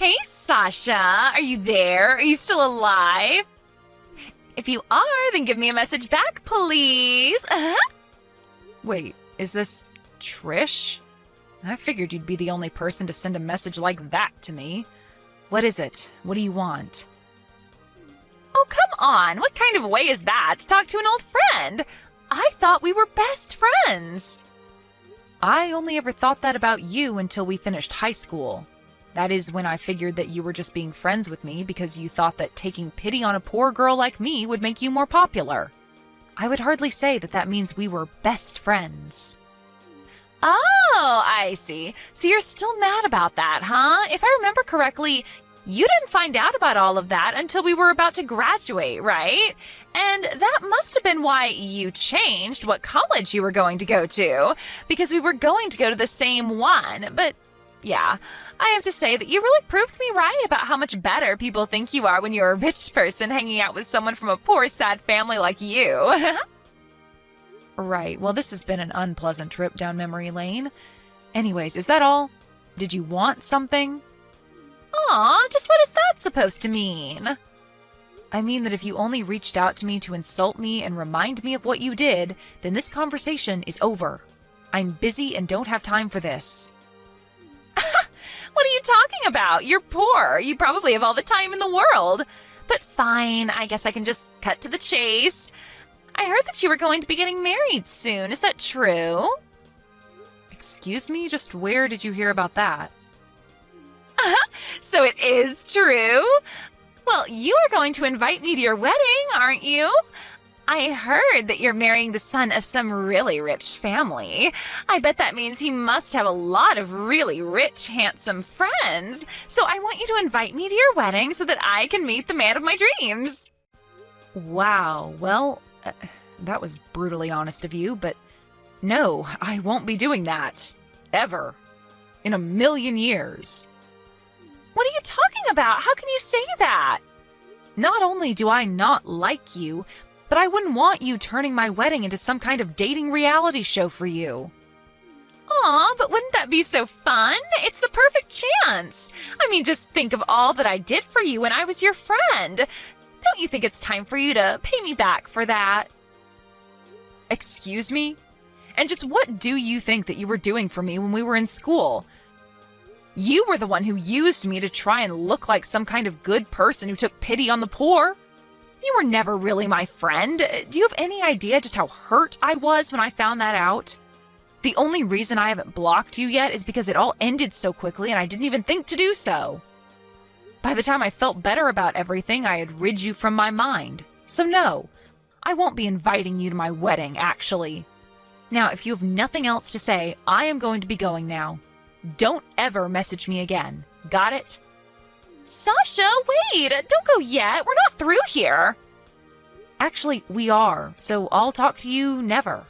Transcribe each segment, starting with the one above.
Hey, Sasha, are you there? Are you still alive? If you are, then give me a message back, please. Wait, is this Trish? I figured you'd be the only person to send a message like that to me. What is it? What do you want? Oh, come on. What kind of way is that to talk to an old friend? I thought we were best friends. I only ever thought that about you until we finished high school. That is when I figured that you were just being friends with me because you thought that taking pity on a poor girl like me would make you more popular. I would hardly say that that means we were best friends. Oh, I see. So you're still mad about that, huh? If I remember correctly, you didn't find out about all of that until we were about to graduate, right? And that must have been why you changed what college you were going to go to, because we were going to go to the same one. But yeah, I have to say that you really proved me right about how much better people think you are when you're a rich person hanging out with someone from a poor, sad family like you. Right, well, this has been an unpleasant trip down memory lane. Anyways, is that all? Did you want something? Aw, just what is that supposed to mean? I mean that if you only reached out to me to insult me and remind me of what you did, then this conversation is over. I'm busy and don't have time for this. What are you talking about? You're poor. You probably have all the time in the world. But fine, I guess I can just cut to the chase. I heard that you were going to be getting married soon. Is that true? Excuse me? Just where did you hear about that? So it is true? Well, you are going to invite me to your wedding, aren't you? I heard that you're marrying the son of some really rich family. I bet that means he must have a lot of really rich, handsome friends. So I want you to invite me to your wedding so that I can meet the man of my dreams. Wow, well, that was brutally honest of you, but no, I won't be doing that. Ever. In a million years. What are you talking about? How can you say that? Not only do I not like you, but I wouldn't want you turning my wedding into some kind of dating reality show for you. Aw, but wouldn't that be so fun? It's the perfect chance. I mean, just think of all that I did for you when I was your friend. Don't you think it's time for you to pay me back for that? Excuse me? And just what do you think that you were doing for me when we were in school? You were the one who used me to try and look like some kind of good person who took pity on the poor. You were never really my friend. Do you have any idea just how hurt I was when I found that out? The only reason I haven't blocked you yet is because it all ended so quickly and I didn't even think to do so. By the time I felt better about everything, I had rid you from my mind. So no, I won't be inviting you to my wedding, actually. Now, if you have nothing else to say, I am going to be going now. Don't ever message me again. Got it? Sasha, wait! Don't go yet! We're not through here! Actually, we are, so I'll talk to you never.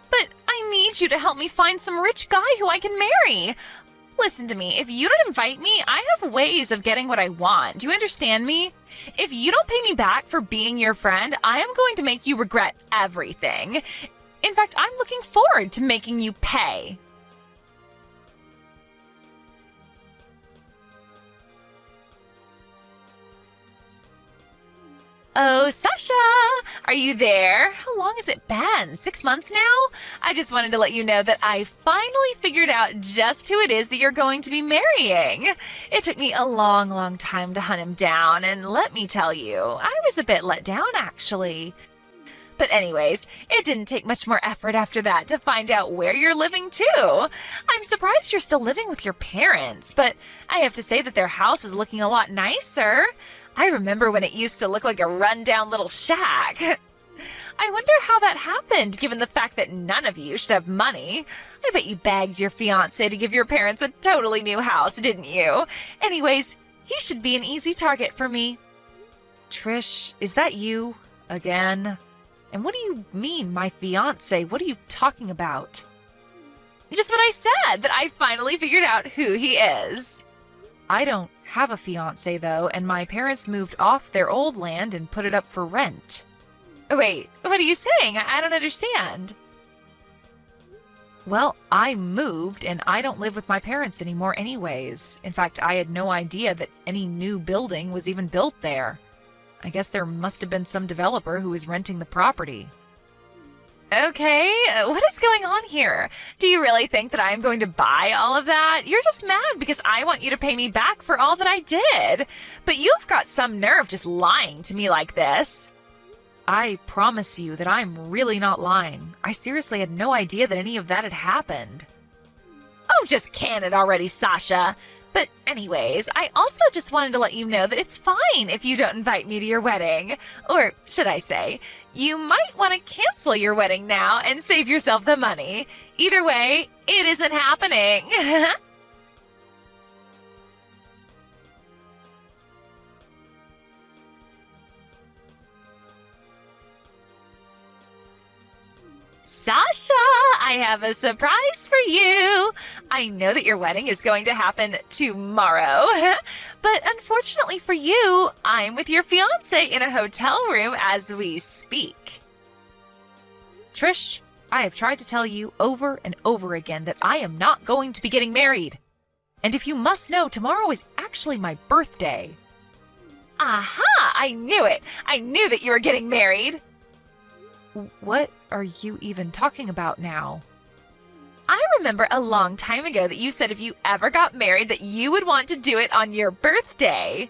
But I need you to help me find some rich guy who I can marry. Listen to me, if you don't invite me, I have ways of getting what I want. Do you understand me? If you don't pay me back for being your friend, I am going to make you regret everything. In fact, I'm looking forward to making you pay. Oh, Sasha, are you there? How long has it been? 6 months now? I just wanted to let you know that I finally figured out just who it is that you're going to be marrying. It took me a long, long time to hunt him down, and let me tell you, I was a bit let down, actually. But anyways, it didn't take much more effort after that to find out where you're living, too. I'm surprised you're still living with your parents, but I have to say that their house is looking a lot nicer. I remember when it used to look like a rundown little shack. I wonder how that happened, given the fact that none of you should have money. I bet you begged your fiancé to give your parents a totally new house, didn't you? Anyways, he should be an easy target for me. Trish, is that you? Again? And what do you mean, my fiancé? What are you talking about? Just what I said, that I finally figured out who he is. I don't have a fiancé, though, and my parents moved off their old land and put it up for rent. Wait, what are you saying? I don't understand. Well, I moved and I don't live with my parents anymore anyways. In fact, I had no idea that any new building was even built there. I guess there must have been some developer who was renting the property. Okay, what is going on here? Do you really think that I am going to buy all of that? You're just mad because I want you to pay me back for all that I did. But you've got some nerve just lying to me like this. I promise you that I'm really not lying. I seriously had no idea that any of that had happened. Oh, just can it already, Sasha. But anyways, I also just wanted to let you know that it's fine if you don't invite me to your wedding. Or should I say, you might want to cancel your wedding now and save yourself the money. Either way, it isn't happening. Sasha, I have a surprise for you. I know that your wedding is going to happen tomorrow, but unfortunately for you, I'm with your fiance in a hotel room as we speak. Trish, I have tried to tell you over and over again that I am not going to be getting married. And if you must know, tomorrow is actually my birthday. Aha! I knew it! I knew that you were getting married! What are you even talking about now? I remember a long time ago that you said if you ever got married that you would want to do it on your birthday.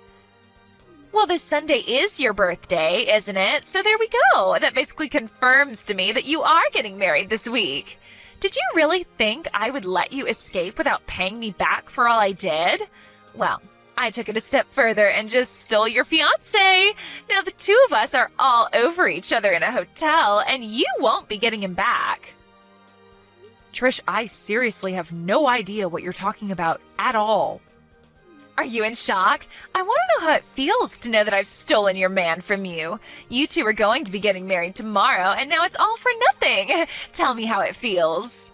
Well, this Sunday is your birthday, isn't it? So there we go. That basically confirms to me that you are getting married this week. Did you really think I would let you escape without paying me back for all I did? Well, I took it a step further and just stole your fiancé. Now the two of us are all over each other in a hotel, and you won't be getting him back. Trish, I seriously have no idea what you're talking about at all. Are you in shock? I want to know how it feels to know that I've stolen your man from you. You two are going to be getting married tomorrow, and now it's all for nothing. Tell me how it feels.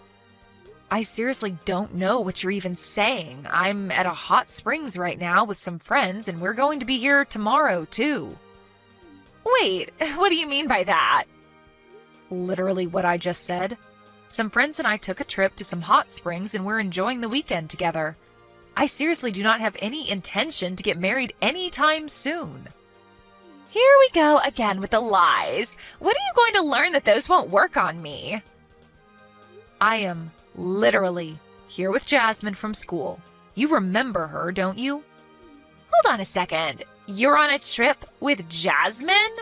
I seriously don't know what you're even saying. I'm at a hot springs right now with some friends, and we're going to be here tomorrow, too. Wait, what do you mean by that? Literally what I just said. Some friends and I took a trip to some hot springs, and we're enjoying the weekend together. I seriously do not have any intention to get married anytime soon. Here we go again with the lies. When are you going to learn that those won't work on me? I am literally here with Jasmine from school. You remember her, don't you? Hold on a second. You're on a trip with Jasmine?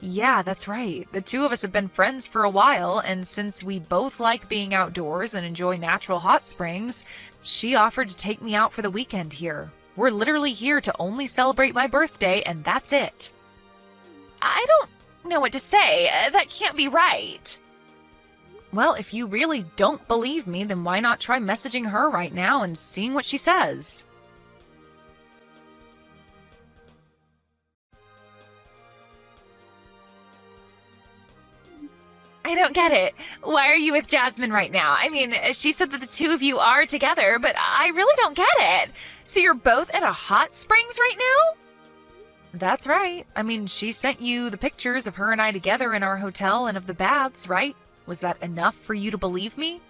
Yeah, that's right. The two of us have been friends for a while, and since we both like being outdoors and enjoy natural hot springs, she offered to take me out for the weekend here. We're literally here to only celebrate my birthday, and that's it. I don't know what to say. That can't be right. Well, if you really don't believe me, then why not try messaging her right now and seeing what she says? I don't get it. Why are you with Jasmine right now? I mean, she said that the two of you are together, but I really don't get it. So you're both at a hot springs right now? That's right. I mean, she sent you the pictures of her and I together in our hotel and of the baths, right? Was that enough for you to believe me?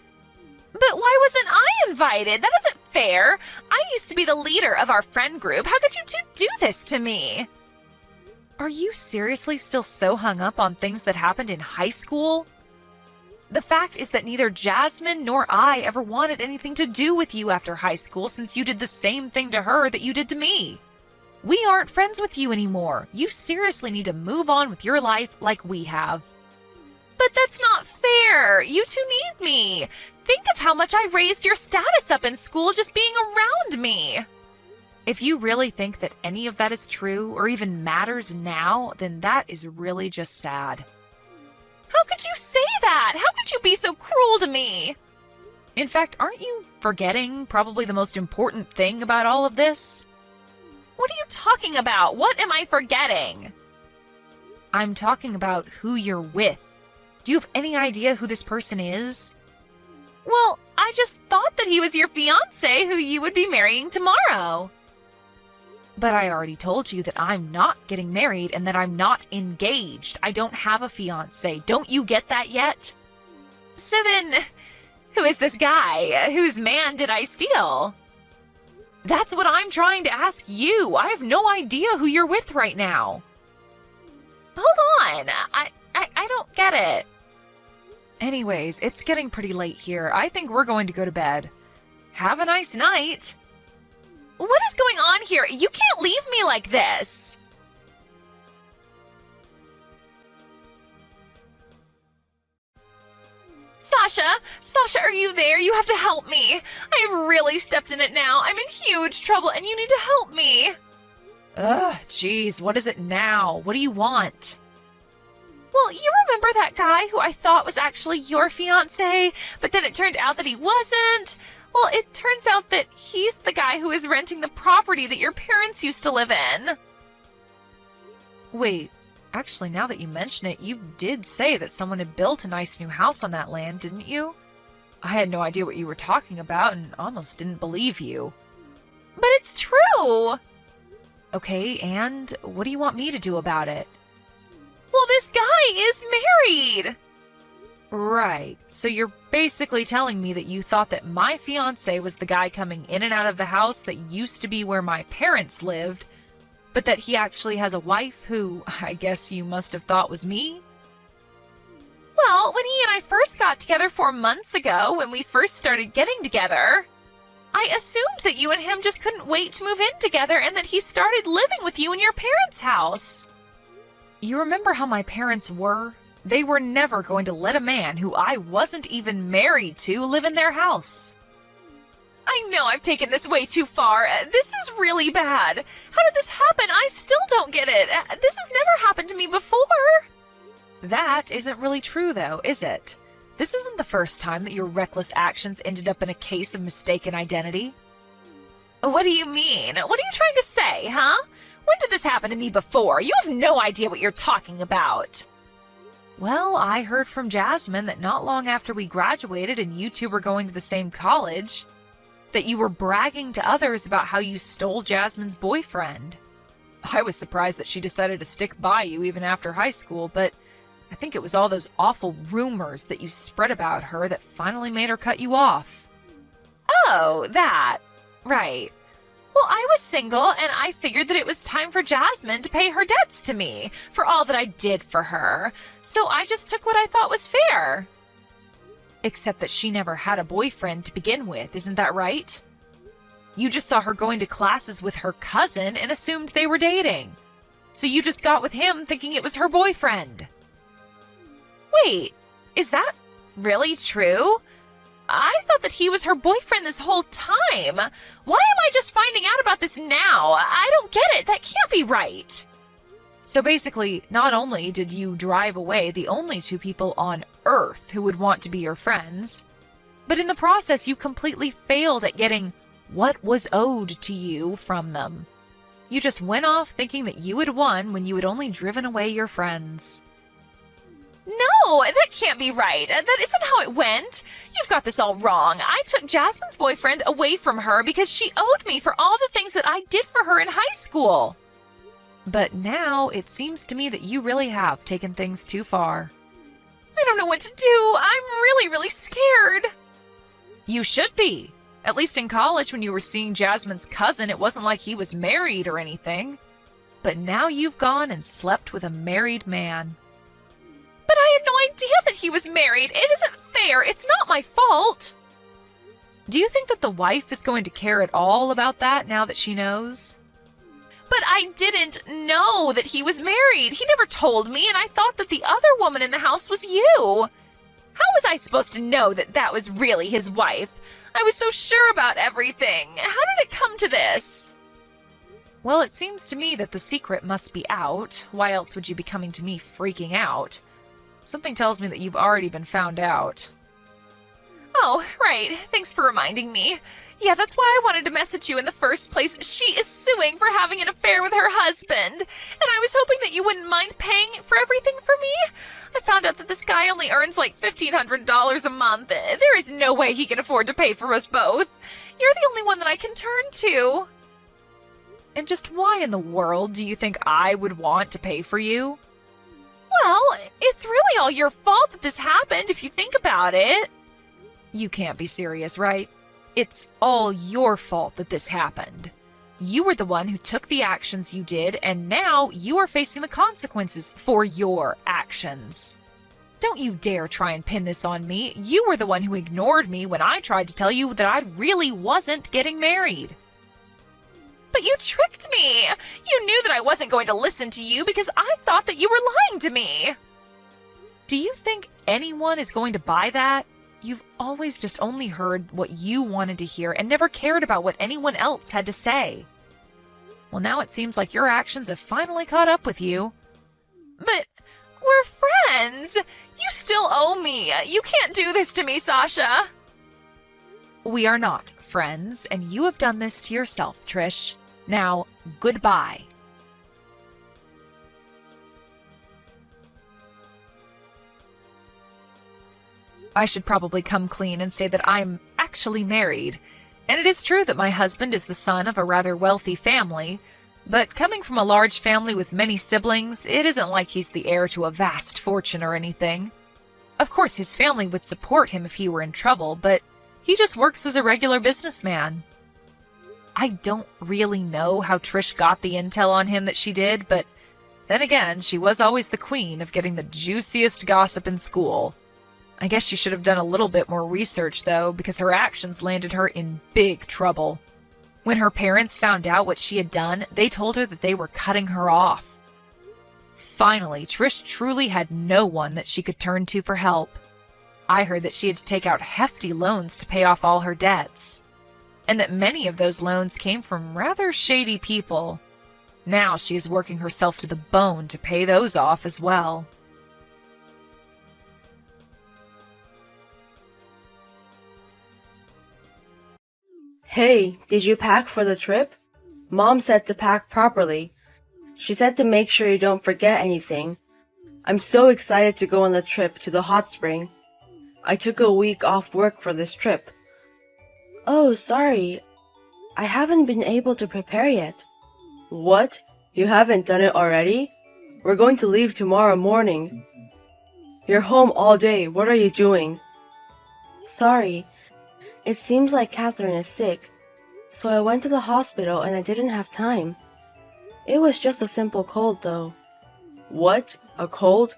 But why wasn't I invited? That isn't fair. I used to be the leader of our friend group. How could you two do this to me? Are you seriously still so hung up on things that happened in high school? The fact is that neither Jasmine nor I ever wanted anything to do with you after high school since you did the same thing to her that you did to me. We aren't friends with you anymore. You seriously need to move on with your life like we have. But that's not fair. You two need me. Think of how much I raised your status up in school just being around me. If you really think that any of that is true or even matters now, then that is really just sad. How could you say that? How could you be so cruel to me? In fact, aren't you forgetting probably the most important thing about all of this? What are you talking about? What am I forgetting? I'm talking about who you're with. Do you have any idea who this person is? Well, I just thought that he was your fiancé who you would be marrying tomorrow. But I already told you that I'm not getting married and that I'm not engaged. I don't have a fiancé. Don't you get that yet? So then, Who is this guy? Whose man did I steal? That's what I'm trying to ask you. I have no idea who you're with right now. Hold on. I don't get it. Anyways, it's getting pretty late here. I think we're going to go to bed. Have a nice night. What is going on here? You can't leave me like this. Sasha, are you there? You have to help me. I have really stepped in it now. I'm in huge trouble and you need to help me. Ugh, geez, what is it now? What do you want? Well, you remember that guy who I thought was actually your fiancé, but then it turned out that he wasn't? Well, it turns out that he's the guy who is renting the property that your parents used to live in. Wait, actually, now that you mention it, you did say that someone had built a nice new house on that land, didn't you? I had no idea what you were talking about and almost didn't believe you. But it's true! Okay, and what do you want me to do about it? Well, this guy is married! Right, so you're basically telling me that you thought that my fiancé was the guy coming in and out of the house that used to be where my parents lived, but that he actually has a wife who I guess you must have thought was me? Well, when he and I first got together 4 months ago, when we first started getting together, I assumed that you and him just couldn't wait to move in together and that he started living with you in your parents' house. You remember how my parents were? They were never going to let a man who I wasn't even married to live in their house. I know I've taken this way too far. This is really bad. How did this happen? I still don't get it. This has never happened to me before. That isn't really true, though, is it? This isn't the first time that your reckless actions ended up in a case of mistaken identity. What do you mean? What are you trying to say, huh? When did this happen to me before? You have no idea what you're talking about. Well, I heard from Jasmine that not long after we graduated and you two were going to the same college, that you were bragging to others about how you stole Jasmine's boyfriend. I was surprised that she decided to stick by you even after high school, but I think it was all those awful rumors that you spread about her that finally made her cut you off. Oh, that. Right. Well, I was single, and I figured that it was time for Jasmine to pay her debts to me for all that I did for her, so I just took what I thought was fair. Except that she never had a boyfriend to begin with, isn't that right? You just saw her going to classes with her cousin and assumed they were dating. So you just got with him thinking it was her boyfriend. Wait, is that really true? I thought that he was her boyfriend this whole time. Why am I just finding out about this now? I don't get it. That can't be right. So basically, not only did you drive away the only two people on Earth who would want to be your friends, but in the process you completely failed at getting what was owed to you from them. You just went off thinking that you had won when you had only driven away your friends. No, that can't be right. That isn't how it went. You've got this all wrong. I took Jasmine's boyfriend away from her because she owed me for all the things that I did for her in high school. But now it seems to me that you really have taken things too far. I don't know what to do. I'm really scared. You should be. At least in college when you were seeing Jasmine's cousin, it wasn't like he was married or anything. But now you've gone and slept with a married man. But I had no idea that he was married. It isn't fair. It's not my fault. Do you think that the wife is going to care at all about that now that she knows? But I didn't know that he was married. He never told me, and I thought that the other woman in the house was you. How was I supposed to know that that was really his wife? I was so sure about everything. How did it come to this? Well, it seems to me that the secret must be out. Why else would you be coming to me freaking out? Something tells me that you've already been found out. Oh, right. Thanks for reminding me. Yeah, that's why I wanted to message you in the first place. She is suing for having an affair with her husband. And I was hoping that you wouldn't mind paying for everything for me. I found out that this guy only earns like $1,500 a month. There is no way he can afford to pay for us both. You're the only one that I can turn to. And just why in the world do you think I would want to pay for you? Well, it's really all your fault that this happened if you think about it. You can't be serious, right? It's all your fault that this happened. You were the one who took the actions you did, and now you are facing the consequences for your actions. Don't you dare try and pin this on me. You were the one who ignored me when I tried to tell you that I really wasn't getting married. But you tricked me! You knew that I wasn't going to listen to you because I thought that you were lying to me! Do you think anyone is going to buy that? You've always just only heard what you wanted to hear and never cared about what anyone else had to say. Well, now it seems like your actions have finally caught up with you. But we're friends! You still owe me! You can't do this to me, Sasha! We are not friends, and you have done this to yourself, Trish. Now, goodbye. I should probably come clean and say that I'm actually married. And it is true that my husband is the son of a rather wealthy family, but coming from a large family with many siblings, it isn't like he's the heir to a vast fortune or anything. Of course, his family would support him if he were in trouble, but he just works as a regular businessman. I don't really know how Trish got the intel on him that she did, but then again, she was always the queen of getting the juiciest gossip in school. I guess she should have done a little bit more research, though, because her actions landed her in big trouble. When her parents found out what she had done, they told her that they were cutting her off. Finally, Trish truly had no one that she could turn to for help. I heard that she had to take out hefty loans to pay off all her debts, and that many of those loans came from rather shady people. Now she is working herself to the bone to pay those off as well. Hey, did you pack for the trip? Mom said to pack properly. She said to make sure you don't forget anything. I'm so excited to go on the trip to the hot spring. I took a week off work for this trip. Oh, sorry. I haven't been able to prepare yet. What? You haven't done it already? We're going to leave tomorrow morning. You're home all day. What are you doing? Sorry. It seems like Catherine is sick, so I went to the hospital and I didn't have time. It was just a simple cold, though. What? A cold?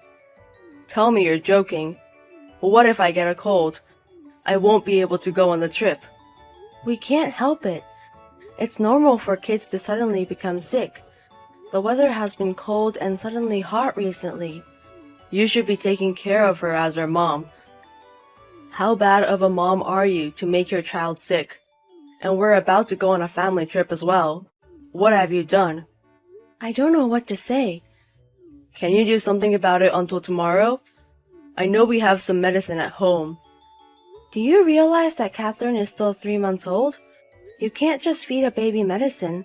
Tell me you're joking. What if I get a cold? I won't be able to go on the trip. We can't help it. It's normal for kids to suddenly become sick. The weather has been cold and suddenly hot recently. You should be taking care of her as her mom. How bad of a mom are you to make your child sick? And we're about to go on a family trip as well. What have you done? I don't know what to say. Can you do something about it until tomorrow? I know we have some medicine at home. Do you realize that Catherine is still 3 months old? You can't just feed a baby medicine.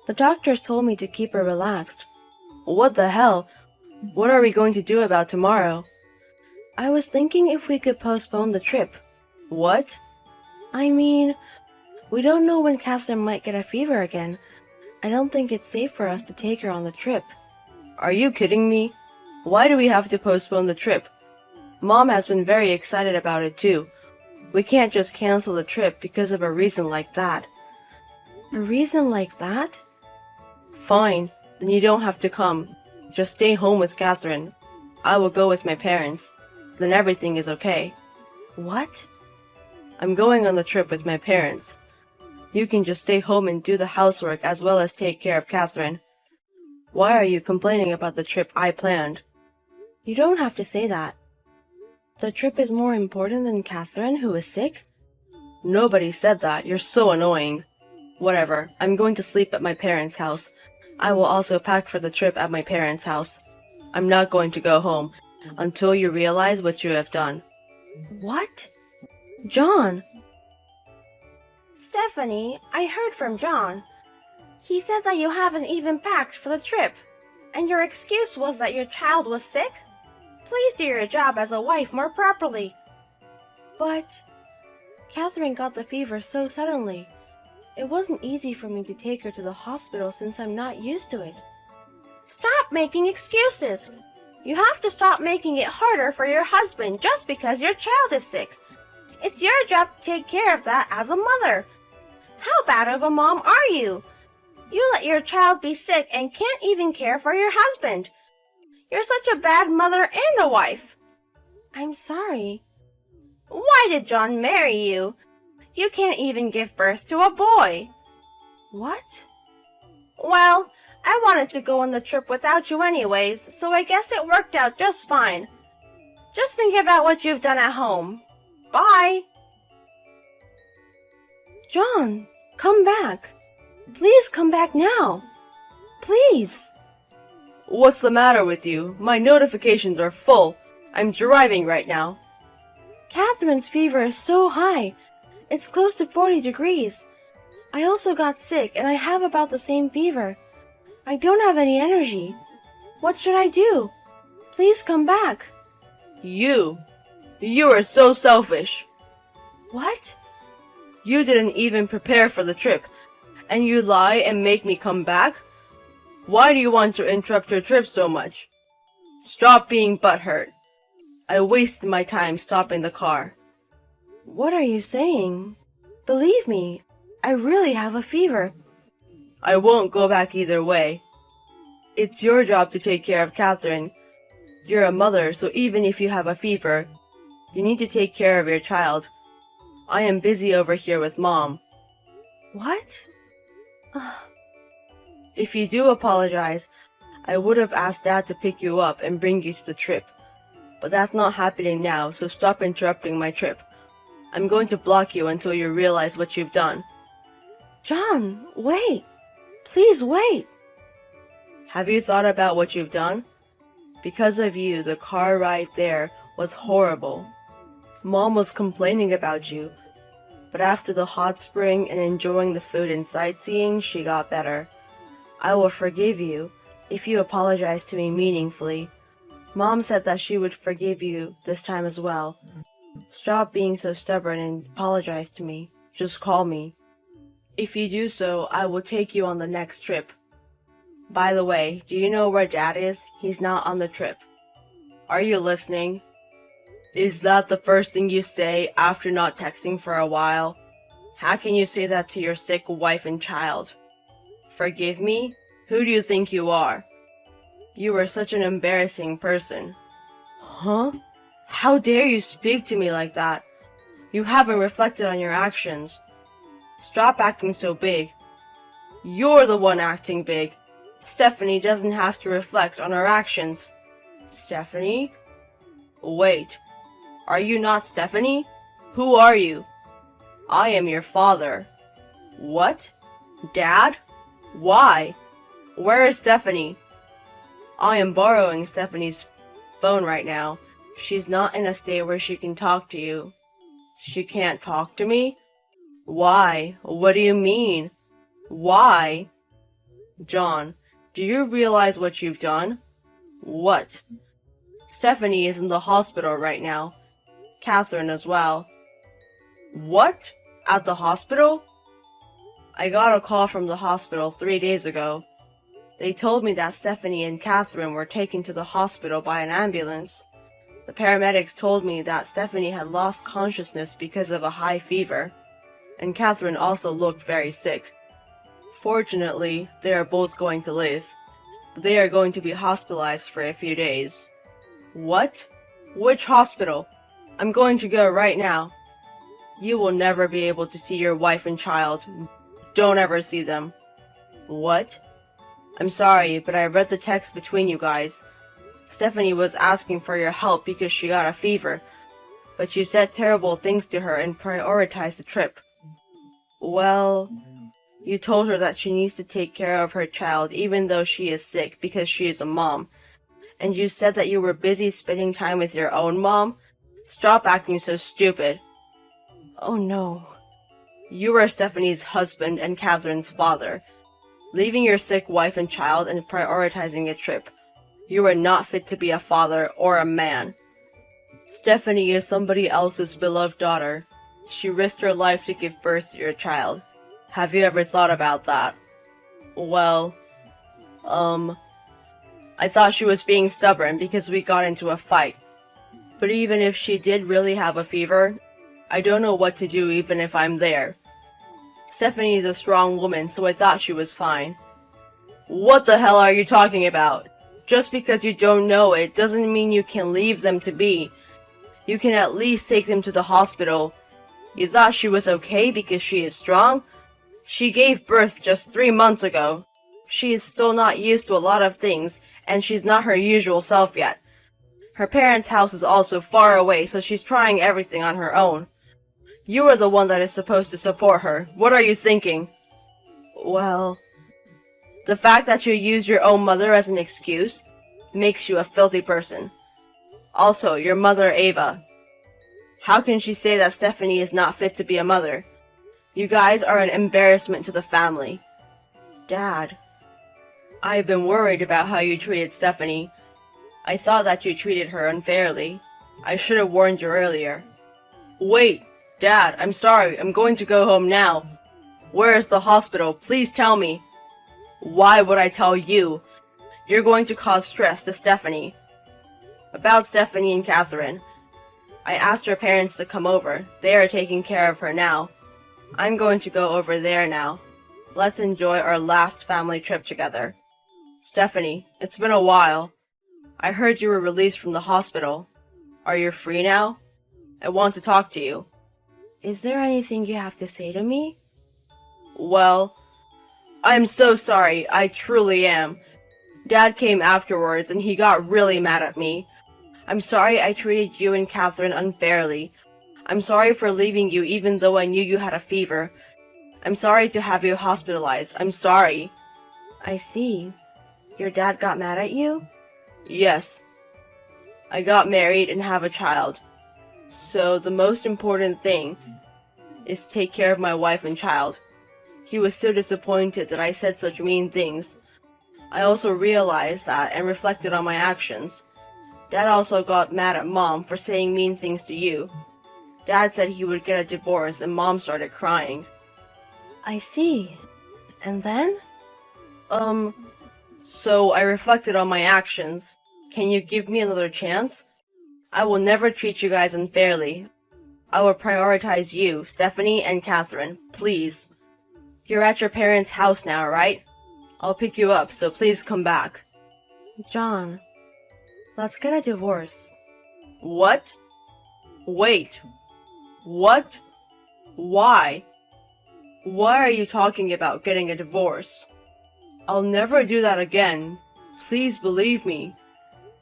The doctors told me to keep her relaxed. What the hell? What are we going to do about tomorrow? I was thinking if we could postpone the trip. What? I mean, we don't know when Catherine might get a fever again. I don't think it's safe for us to take her on the trip. Are you kidding me? Why do we have to postpone the trip? Mom has been very excited about it too. We can't just cancel the trip because of a reason like that. A reason like that? Fine, then you don't have to come. Just stay home with Catherine. I will go with my parents. Then everything is okay. What? I'm going on the trip with my parents. You can just stay home and do the housework as well as take care of Catherine. Why are you complaining about the trip I planned? You don't have to say that. The trip is more important than Catherine, who is sick? Nobody said that. You're so annoying. Whatever. I'm going to sleep at my parents' house. I will also pack for the trip at my parents' house. I'm not going to go home until you realize what you have done. What? John! Stephanie, I heard from John. He said that you haven't even packed for the trip, and your excuse was that your child was sick? Please do your job as a wife more properly. But Catherine got the fever so suddenly. It wasn't easy for me to take her to the hospital since I'm not used to it. Stop making excuses. You have to stop making it harder for your husband just because your child is sick. It's your job to take care of that as a mother. How bad of a mom are you? You let your child be sick and can't even care for your husband. You're such a bad mother and a wife. I'm sorry. Why did John marry you? You can't even give birth to a boy. What? Well, I wanted to go on the trip without you anyways, so I guess it worked out just fine. Just think about what you've done at home. Bye. John, come back. Please come back now. Please. What's the matter with you? My notifications are full. I'm driving right now. Catherine's fever is so high. It's close to 40 degrees. I also got sick and I have about the same fever. I don't have any energy. What should I do? Please come back. You are so selfish. What? You didn't even prepare for the trip, and you lie and make me come back? Why do you want to interrupt your trip so much? Stop being butthurt. I wasted my time stopping the car. What are you saying? Believe me, I really have a fever. I won't go back either way. It's your job to take care of Catherine. You're a mother, so even if you have a fever, you need to take care of your child. I am busy over here with Mom. What? If you do apologize, I would have asked Dad to pick you up and bring you to the trip. But that's not happening now, so stop interrupting my trip. I'm going to block you until you realize what you've done. John, wait. Please wait. Have you thought about what you've done? Because of you, the car ride there was horrible. Mom was complaining about you, but after the hot spring and enjoying the food and sightseeing, she got better. I will forgive you if you apologize to me meaningfully. Mom said that she would forgive you this time as well. Stop being so stubborn and apologize to me. Just call me. If you do so, I will take you on the next trip. By the way, do you know where Dad is? He's not on the trip. Are you listening? Is that the first thing you say after not texting for a while? How can you say that to your sick wife and child? Forgive me? Who do you think you are? You are such an embarrassing person. Huh? How dare you speak to me like that? You haven't reflected on your actions. Stop acting so big. You're the one acting big. Stephanie doesn't have to reflect on her actions. Stephanie? Wait. Are you not Stephanie? Who are you? I am your father. What? Dad? Why? Where is Stephanie? I am borrowing Stephanie's phone right now. She's not in a state where she can talk to you. She can't talk to me? Why? What do you mean? Why? John, do you realize what you've done? What? Stephanie is in the hospital right now. Catherine as well. What? At the hospital? I got a call from the hospital 3 days ago. They told me that Stephanie and Catherine were taken to the hospital by an ambulance. The paramedics told me that Stephanie had lost consciousness because of a high fever, and Catherine also looked very sick. Fortunately, they are both going to live, but they are going to be hospitalized for a few days. What? Which hospital? I'm going to go right now. You will never be able to see your wife and child. Don't ever see them. What? I'm sorry, but I read the text between you guys. Stephanie was asking for your help because she got a fever, but you said terrible things to her and prioritized the trip. Well, you told her that she needs to take care of her child even though she is sick because she is a mom. And you said that you were busy spending time with your own mom? Stop acting so stupid. Oh no. You are Stephanie's husband and Catherine's father. Leaving your sick wife and child and prioritizing a trip. You are not fit to be a father or a man. Stephanie is somebody else's beloved daughter. She risked her life to give birth to your child. Have you ever thought about that? Well, I thought she was being stubborn because we got into a fight. But even if she did really have a fever, I don't know what to do even if I'm there. Stephanie is a strong woman, so I thought she was fine. What the hell are you talking about? Just because you don't know it doesn't mean you can leave them to be. You can at least take them to the hospital. You thought she was okay because she is strong? She gave birth just 3 months ago. She is still not used to a lot of things, and she's not her usual self yet. Her parents' house is also far away, so she's trying everything on her own. You are the one that is supposed to support her. What are you thinking? Well, the fact that you use your own mother as an excuse makes you a filthy person. Also, your mother, Ava. How can she say that Stephanie is not fit to be a mother? You guys are an embarrassment to the family. Dad, I've been worried about how you treated Stephanie. I thought that you treated her unfairly. I should have warned you earlier. Wait, Dad, I'm sorry. I'm going to go home now. Where is the hospital? Please tell me. Why would I tell you? You're going to cause stress to Stephanie. About Stephanie and Catherine. I asked her parents to come over. They are taking care of her now. I'm going to go over there now. Let's enjoy our last family trip together. Stephanie, it's been a while. I heard you were released from the hospital. Are you free now? I want to talk to you. Is there anything you have to say to me? Well, I'm so sorry. I truly am. Dad came afterwards and he got really mad at me. I'm sorry I treated you and Catherine unfairly. I'm sorry for leaving you even though I knew you had a fever. I'm sorry to have you hospitalized. I'm sorry. I see. Your dad got mad at you? Yes. I got married and have a child. So the most important thing is to take care of my wife and child. He was so disappointed that I said such mean things. I also realized that and reflected on my actions. Dad also got mad at Mom for saying mean things to you. Dad said he would get a divorce and Mom started crying. I see. And then? So I reflected on my actions. Can you give me another chance? I will never treat you guys unfairly. I will prioritize you, Stephanie and Catherine, please. You're at your parents' house now, right? I'll pick you up, so please come back. John, let's get a divorce. What? Wait. What? Why? Why are you talking about getting a divorce? I'll never do that again. Please believe me.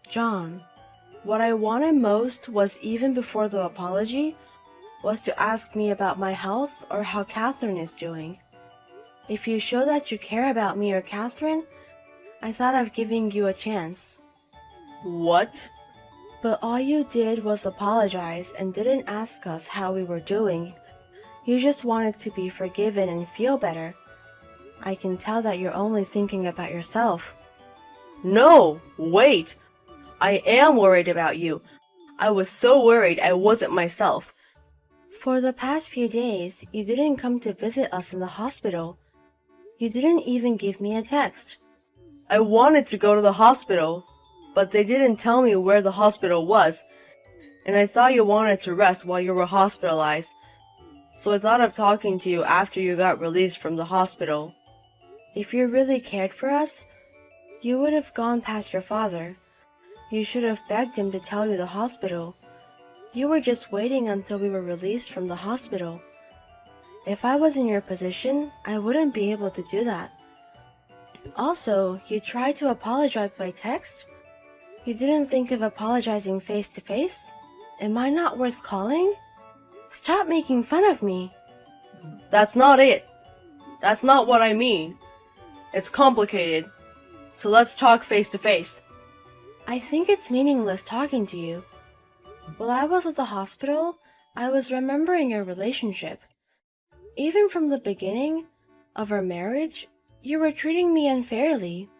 John, what I wanted most was, even before the apology, was to ask me about my health or how Catherine is doing. If you show that you care about me or Catherine, I thought of giving you a chance. What? But all you did was apologize and didn't ask us how we were doing. You just wanted to be forgiven and feel better. I can tell that you're only thinking about yourself. No, wait. I am worried about you. I was so worried I wasn't myself. For the past few days, you didn't come to visit us in the hospital. You didn't even give me a text. I wanted to go to the hospital, but they didn't tell me where the hospital was, and I thought you wanted to rest while you were hospitalized. So I thought of talking to you after you got released from the hospital. If you really cared for us, you would have gone past your father. You should have begged him to tell you the hospital. You were just waiting until we were released from the hospital. If I was in your position, I wouldn't be able to do that. Also, you tried to apologize by text? You didn't think of apologizing face to face? Am I not worth calling? Stop making fun of me. That's not it. That's not what I mean. It's complicated. So let's talk face to face. I think it's meaningless talking to you. While I was at the hospital, I was remembering your relationship. Even from the beginning of our marriage, you were treating me unfairly.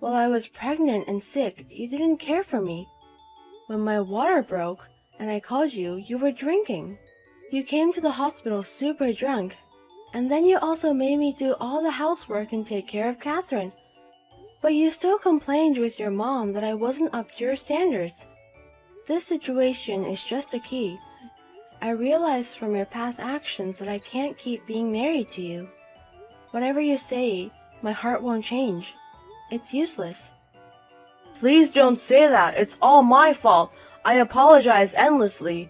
While I was pregnant and sick, you didn't care for me. When my water broke and I called you, you were drinking. You came to the hospital super drunk, and then you also made me do all the housework and take care of Catherine. But you still complained with your mom that I wasn't up to your standards. This situation is just a key. I realize from your past actions that I can't keep being married to you. Whatever you say, my heart won't change. It's useless. Please don't say that. It's all my fault. I apologize endlessly.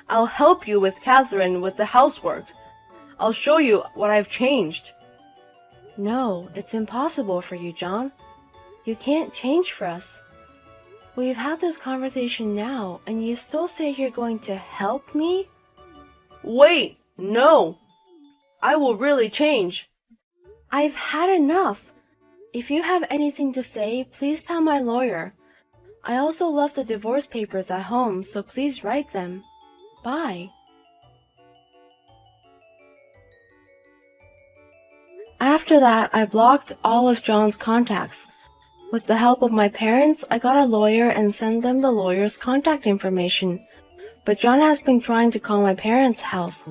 I'll help you with Catherine with the housework. I'll show you what I've changed. No, it's impossible for you, John. You can't change for us. We've had this conversation now, and you still say you're going to help me? Wait, no. I will really change. I've had enough. If you have anything to say, please tell my lawyer. I also left the divorce papers at home, so please write them. Bye. After that, I blocked all of John's contacts. With the help of my parents, I got a lawyer and sent them the lawyer's contact information. But John has been trying to call my parents' house.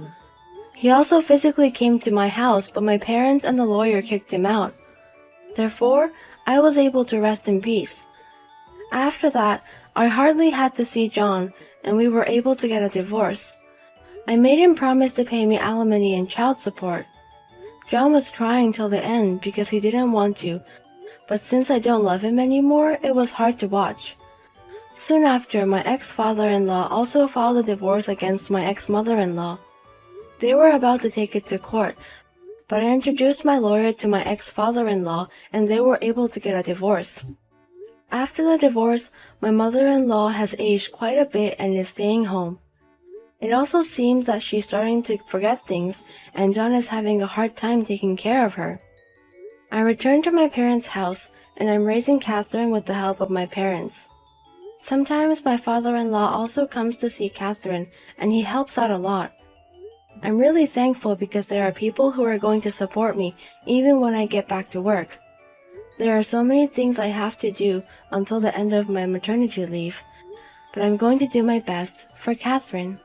He also physically came to my house, but my parents and the lawyer kicked him out. Therefore, I was able to rest in peace. After that, I hardly had to see John, and we were able to get a divorce. I made him promise to pay me alimony and child support. John was crying till the end because he didn't want to, but since I don't love him anymore, it was hard to watch. Soon after, my ex-father-in-law also filed a divorce against my ex-mother-in-law. They were about to take it to court, but I introduced my lawyer to my ex-father-in-law and they were able to get a divorce. After the divorce, my mother-in-law has aged quite a bit and is staying home. It also seems that she's starting to forget things and John is having a hard time taking care of her. I returned to my parents' house and I'm raising Catherine with the help of my parents. Sometimes my father-in-law also comes to see Catherine and he helps out a lot. I'm really thankful because there are people who are going to support me even when I get back to work. There are so many things I have to do until the end of my maternity leave, but I'm going to do my best for Catherine.